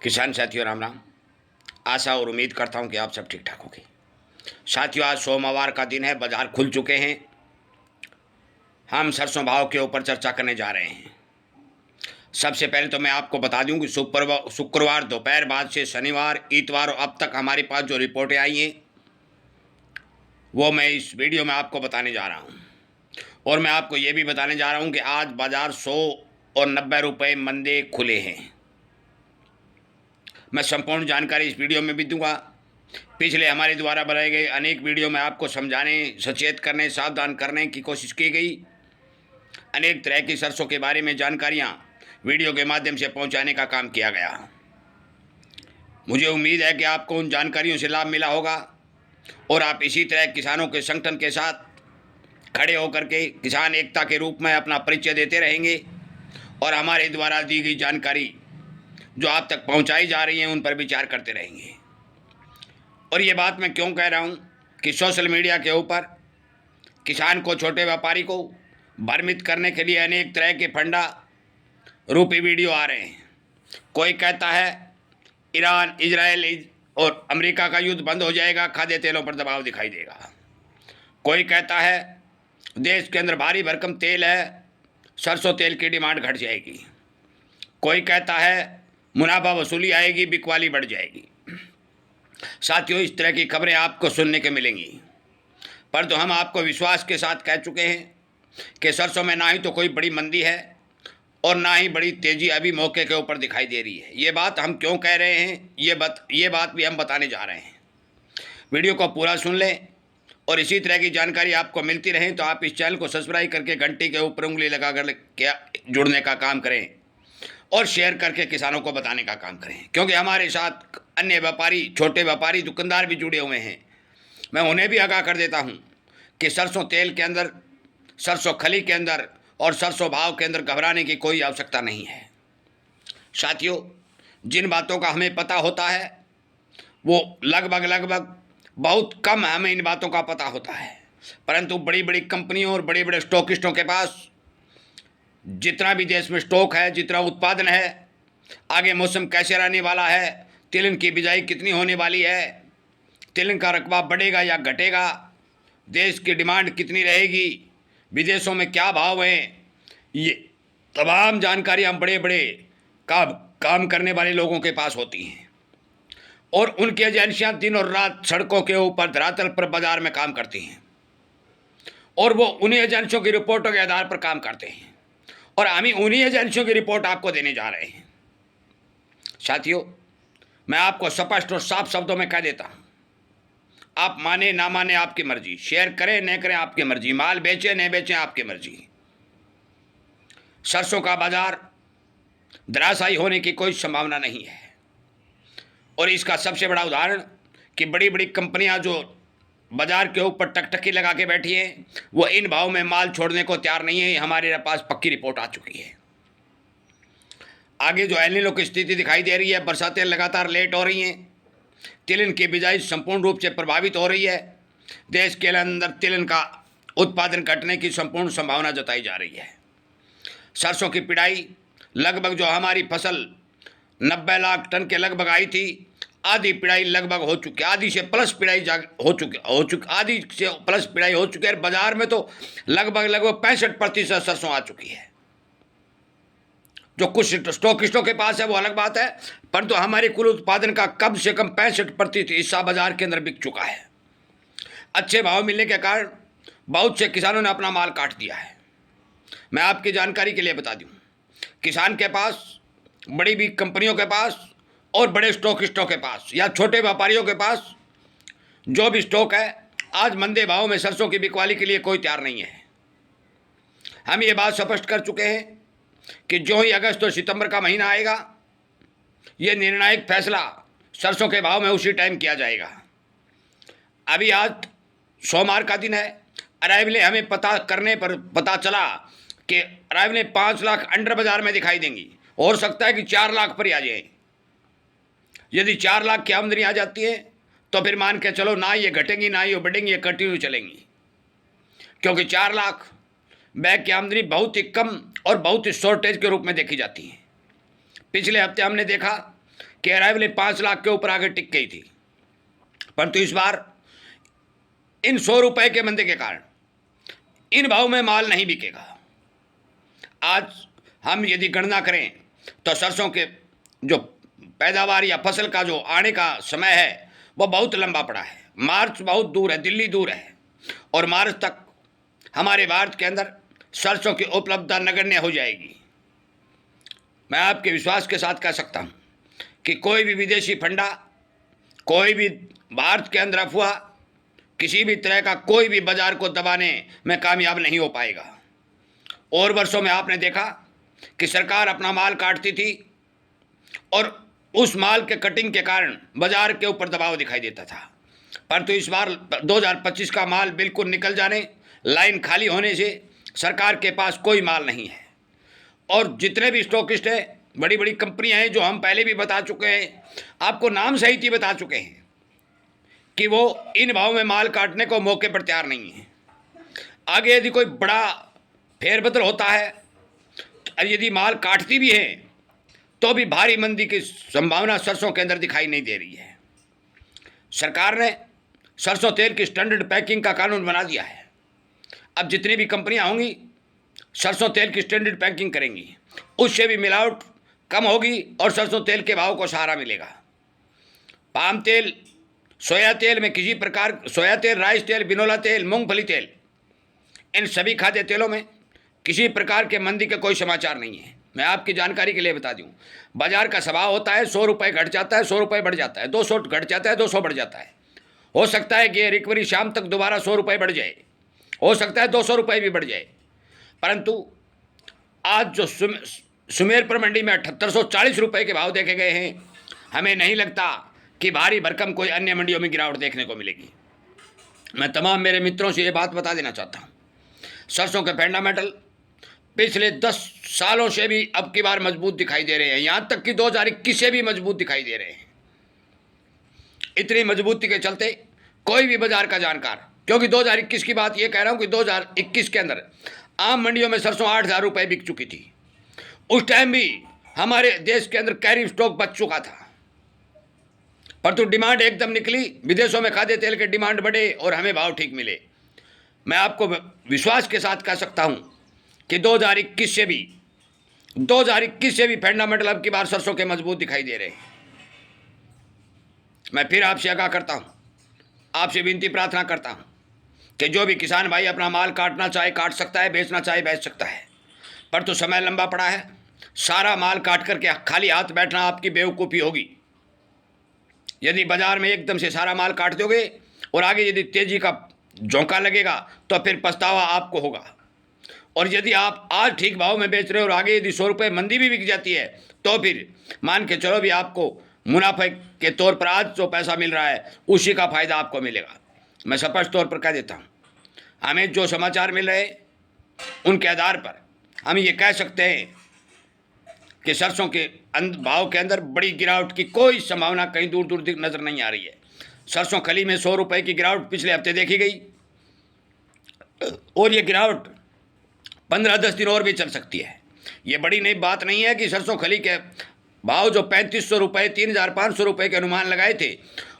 किसान साथियों राम राम। आशा और उम्मीद करता हूं कि आप सब ठीक ठाक होंगे। साथियों, आज सोमवार का दिन है, बाजार खुल चुके हैं। हम सरसों भाव के ऊपर चर्चा करने जा रहे हैं। सबसे पहले तो मैं आपको बता दूं कि शुक्रवार दोपहर बाद से शनिवार इतवार और अब तक हमारे पास जो रिपोर्टें आई हैं वो मैं इस वीडियो में आपको बताने जा रहा हूं। और मैं आपको ये भी बताने जा रहा हूं कि आज बाजार 100 और 90 रुपये मंदे खुले हैं। मैं संपूर्ण जानकारी इस वीडियो में भी दूंगा। पिछले हमारे द्वारा बनाए गए अनेक वीडियो में आपको समझाने, सचेत करने, सावधान करने की कोशिश की गई। अनेक तरह की सरसों के बारे में जानकारियां वीडियो के माध्यम से पहुंचाने का काम किया गया। मुझे उम्मीद है कि आपको उन जानकारियों से लाभ मिला होगा और आप इसी तरह किसानों के संगठन के साथ खड़े होकर के किसान एकता के रूप में अपना परिचय देते रहेंगे और हमारे द्वारा दी गई जानकारी जो आप तक पहुंचाई जा रही है उन पर विचार करते रहेंगे। और ये बात मैं क्यों कह रहा हूँ कि सोशल मीडिया के ऊपर किसान को, छोटे व्यापारी को भ्रमित करने के लिए अनेक तरह के फंडा रूपी वीडियो आ रहे हैं। कोई कहता है ईरान, इजराइल और अमेरिका का युद्ध बंद हो जाएगा, खाद्य तेलों पर दबाव दिखाई देगा। कोई कहता है देश के अंदर भारी भरकम तेल है, सरसों तेल की डिमांड घट जाएगी। कोई कहता है मुनाफा वसूली आएगी, बिकवाली बढ़ जाएगी। साथियों, इस तरह की खबरें आपको सुनने के मिलेंगी, पर तो हम आपको विश्वास के साथ कह चुके हैं कि सरसों में ना ही तो कोई बड़ी मंदी है और ना ही बड़ी तेजी अभी मौके के ऊपर दिखाई दे रही है। ये बात हम क्यों कह रहे हैं, ये बात भी हम बताने जा रहे हैं। वीडियो को पूरा सुन लें और इसी तरह की जानकारी आपको मिलती रहे तो आप इस चैनल को सब्सक्राइब करके घंटी के ऊपर उंगली लगाकर जुड़ने का काम करें और शेयर करके किसानों को बताने का काम करें, क्योंकि हमारे साथ अन्य व्यापारी, छोटे व्यापारी, दुकानदार भी जुड़े हुए हैं। मैं उन्हें भी आगाह कर देता हूं कि सरसों तेल के अंदर, सरसों खली के अंदर और सरसों भाव के अंदर घबराने की कोई आवश्यकता नहीं है। साथियों, जिन बातों का हमें पता होता है वो लगभग बहुत कम हमें इन बातों का पता होता है, परंतु बड़ी बड़ी कंपनियों और बड़े बड़े स्टॉकिस्टों के पास जितना भी देश में स्टॉक है, जितना उत्पादन है, आगे मौसम कैसे रहने वाला है, तिलहन की बिजाई कितनी होने वाली है, तिलहन का रकबा बढ़ेगा या घटेगा, देश की डिमांड कितनी रहेगी, विदेशों में क्या भाव हैं, ये तमाम जानकारियाँ बड़े बड़े काम करने वाले लोगों के पास होती हैं और उनकी एजेंसियाँ दिन और रात सड़कों के ऊपर, धरातल पर, बाजार में काम करती हैं और वो उन्हीं एजेंसियों की रिपोर्टों के आधार पर काम करते हैं और हम ही उन्हीं एजेंसियों की रिपोर्ट आपको देने जा रहे हैं। साथियों, मैं आपको स्पष्ट और साफ शब्दों में कह देता हूं, आप माने ना माने आपकी मर्जी, शेयर करें न करें आपकी मर्जी, माल बेचें न बेचें आपकी मर्जी। सरसों का बाजार धराशायी होने की कोई संभावना नहीं है और इसका सबसे बड़ा उदाहरण कि बड़ी बड़ी कंपनियां जो बाजार के ऊपर टकटकी लगा के बैठी हैं वो इन भाव में माल छोड़ने को तैयार नहीं है। हमारे पास पक्की रिपोर्ट आ चुकी है। आगे जो एल नीनो की स्थिति दिखाई दे रही है, बरसातें लगातार लेट हो रही हैं, तिलहन की बिजाई संपूर्ण रूप से प्रभावित हो रही है, देश के अंदर तिलहन का उत्पादन घटने की संपूर्ण संभावना जताई जा रही है। सरसों की पिड़ाई लगभग, जो हमारी फसल 90 लाख टन के लगभग आई थी, आधी पिड़ाई लगभग हो चुकी है, आधी से प्लस पिड़ाई आधी से प्लस पिड़ाई हो चुकी है। बाजार में तो लगभग 65% सरसों आ चुकी है। जो कुछ स्टॉकिस्टों के पास है वो अलग बात है, परंतु हमारे कुल उत्पादन का कम से कम 65% हिस्सा बाजार के अंदर बिक चुका है। अच्छे भाव मिलने के कारण बहुत से किसानों ने अपना माल काट दिया है। मैं आपकी जानकारी के लिए बता दूं, किसान के पास, बड़ी बड़ी कंपनियों के पास और बड़े स्टॉकिस्टों के पास या छोटे व्यापारियों के पास जो भी स्टॉक है, आज मंदे भाव में सरसों की बिकवाली के लिए कोई तैयार नहीं है। हम ये बात स्पष्ट कर चुके हैं कि जो ही अगस्त और सितंबर का महीना आएगा, ये निर्णायक फैसला सरसों के भाव में उसी टाइम किया जाएगा। अभी आज सोमवार का दिन है, अराइवलें हमें पता करने पर पता चला कि अराइवलें 5 लाख अंडर बाजार में दिखाई देंगी। हो सकता है कि 4 लाख पर ही आ जाए। यदि 4 लाख की आमदनी आ जाती है तो फिर मान के चलो, ना ये घटेंगी ना ये बढ़ेंगी, ये कंटिन्यू चलेंगी, क्योंकि 4 लाख बैग की आमदनी बहुत ही कम और बहुत ही शॉर्टेज के रूप में देखी जाती है। पिछले हफ्ते हमने देखा कि अराइवल 5 लाख के ऊपर आगे टिक गई थी, परंतु इस बार इन 100 रुपए के मंदे के कारण इन भाव में माल नहीं बिकेगा। आज हम यदि गणना करें तो सरसों के जो पैदावार या फसल का जो आने का समय है वो बहुत लंबा पड़ा है। मार्च बहुत दूर है, दिल्ली दूर है, और मार्च तक हमारे भारत के अंदर सरसों की उपलब्धता नगण्य हो जाएगी। मैं आपके विश्वास के साथ कह सकता हूँ कि कोई भी विदेशी फंडा, कोई भी भारत के अंदर अफवाह, किसी भी तरह का कोई भी बाजार को दबाने में कामयाब नहीं हो पाएगा। और वर्षों में आपने देखा कि सरकार अपना माल काटती थी और उस माल के कटिंग के कारण बाजार के ऊपर दबाव दिखाई देता था, परंतु इस बार 2025 का माल बिल्कुल निकल जाने, लाइन खाली होने से सरकार के पास कोई माल नहीं है। और जितने भी स्टॉकिस्ट हैं, बड़ी बड़ी कंपनियां हैं, जो हम पहले भी बता चुके हैं, आपको नाम सहित ही बता चुके हैं कि वो इन भाव में माल काटने को मौके पर तैयार नहीं है। आगे यदि कोई बड़ा फेरबदल होता है, तो यदि माल काटती भी है तो भी भारी मंदी की संभावना सरसों के अंदर दिखाई नहीं दे रही है। सरकार ने सरसों तेल की स्टैंडर्ड पैकिंग का कानून बना दिया है। अब जितनी भी कंपनियां होंगी सरसों तेल की स्टैंडर्ड पैकिंग करेंगी, उससे भी मिलावट कम होगी और सरसों तेल के भाव को सहारा मिलेगा। पाम तेल, सोया तेल में किसी प्रकार, सोया तेल, राइस तेल, बिनोला तेल, मूंगफली तेल, इन सभी खाद्य तेलों में किसी प्रकार के मंदी के कोई समाचार नहीं है। मैं आपकी जानकारी के लिए बता दूं, बाजार का स्वभाव होता है 100 रुपये घट जाता है, 100 रुपये बढ़ जाता है, 200 घट जाता है, 200 बढ़ जाता है। हो सकता है कि ये रिकवरी शाम तक दोबारा 100 रुपये बढ़ जाए, हो सकता है 200 रुपये भी बढ़ जाए, परंतु आज जो सुमेरपुर मंडी में 7840 रुपये के भाव देखे गए हैं, हमें नहीं लगता कि भारी भरकम कोई अन्य मंडियों में गिरावट देखने को मिलेगी। मैं तमाम मेरे मित्रों से ये बात बता देना चाहता हूँ, सरसों के फंडामेंटल पिछले 10 सालों से भी अब की बार मजबूत दिखाई दे रहे हैं, यहाँ तक कि 2021 से भी मजबूत दिखाई दे रहे हैं। इतनी मजबूती के चलते कोई भी बाजार का जानकार, क्योंकि 2021 की बात ये कह रहा हूँ कि 2021 के अंदर आम मंडियों में सरसों 8,000 रुपये बिक चुकी थी। उस टाइम भी हमारे देश के अंदर कैरी स्टॉक बच चुका था, परंतु डिमांड एकदम निकली, विदेशों में खाद्य तेल के डिमांड बढ़े और हमें भाव ठीक मिले। मैं आपको विश्वास के साथ कह सकता हूँ कि 2021 से भी फंडामेंटल अब की बार सरसों के मजबूत दिखाई दे रहे हैं। मैं फिर आपसे आगाह करता हूँ, आपसे विनती प्रार्थना करता हूँ कि जो भी किसान भाई अपना माल काटना चाहे काट सकता है, बेचना चाहे बेच सकता है, पर तो समय लंबा पड़ा है। सारा माल काट करके खाली हाथ बैठना आपकी बेवकूफ़ी होगी। यदि बाजार में एकदम से सारा माल काट दोगे और आगे यदि तेजी का झोंका लगेगा तो फिर पछतावा आपको होगा। और यदि आप आज ठीक भाव में बेच रहे हो और आगे यदि 100 रुपये मंदी भी बिक जाती है तो फिर मान के चलो भी आपको मुनाफे के तौर पर आज जो पैसा मिल रहा है उसी का फायदा आपको मिलेगा। मैं स्पष्ट तौर पर कह देता हूँ, हमें जो समाचार मिल रहे हैं उनके आधार पर हम ये कह सकते हैं कि सरसों के भाव के अंदर बड़ी गिरावट की कोई संभावना कहीं दूर दूर नज़र नहीं आ रही है। सरसों खली में 100 रुपये की गिरावट पिछले हफ्ते देखी गई और ये गिरावट 15-10 दिन और भी चल सकती है। ये बड़ी नई बात नहीं है कि सरसों खली के भाव जो 3500 रुपये, 3500 रुपये के अनुमान लगाए थे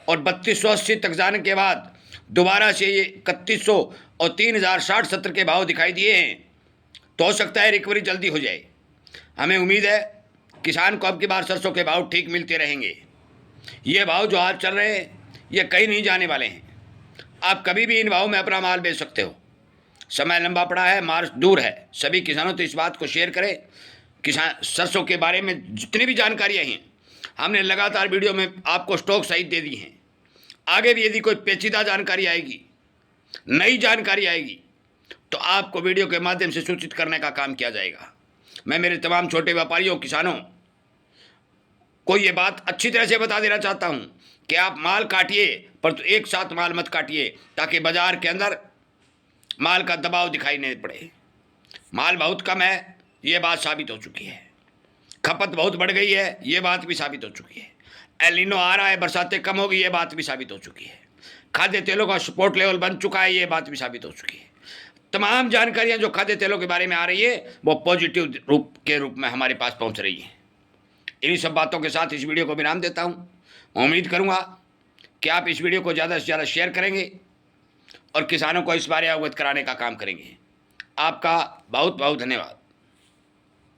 और 3280 तक जाने के बाद दोबारा से ये 3100 और 3060-70 के भाव दिखाई दिए हैं, तो हो सकता है रिकवरी जल्दी हो जाए। हमें उम्मीद है किसान को अब की बार सरसों के भाव ठीक मिलते रहेंगे। ये भाव जो आज चल रहे हैं ये कहीं नहीं जाने वाले हैं। आप कभी भी इन भाव में अपना माल बेच सकते हो। समय लंबा पड़ा है, मार्च दूर है। सभी किसानों तो इस बात को शेयर करें। किसान सरसों के बारे में जितनी भी जानकारियाँ हैं हमने लगातार वीडियो में आपको स्टॉक सहित दे दी हैं। आगे भी यदि कोई पेचीदा जानकारी आएगी, नई जानकारी आएगी, तो आपको वीडियो के माध्यम से सूचित करने का काम किया जाएगा। मैं मेरे तमाम छोटे व्यापारियों, किसानों को ये बात अच्छी तरह से बता देना चाहता हूँ कि आप माल काटिए, पर तो एक साथ माल मत काटिए, ताकि बाजार के अंदर माल का दबाव दिखाई नहीं पड़े। माल बहुत कम है, ये बात साबित हो चुकी है। खपत बहुत बढ़ गई है, ये बात भी साबित हो चुकी है। एल नीनो आ रहा है, बरसातें कम होगी, ये बात भी साबित हो चुकी है। खाद्य तेलों का सपोर्ट लेवल बन चुका है, ये बात भी साबित हो चुकी है। तमाम जानकारियां जो खाद्य तेलों के बारे में आ रही है वो पॉजिटिव रूप में हमारे पास पहुंच रही हैं। इन्हीं सब बातों के साथ इस वीडियो को विराम देता हूँ। उम्मीद करूँगा कि आप इस वीडियो को ज़्यादा से ज़्यादा शेयर करेंगे और किसानों को इस बारे अवगत कराने का काम करेंगे। आपका बहुत बहुत धन्यवाद।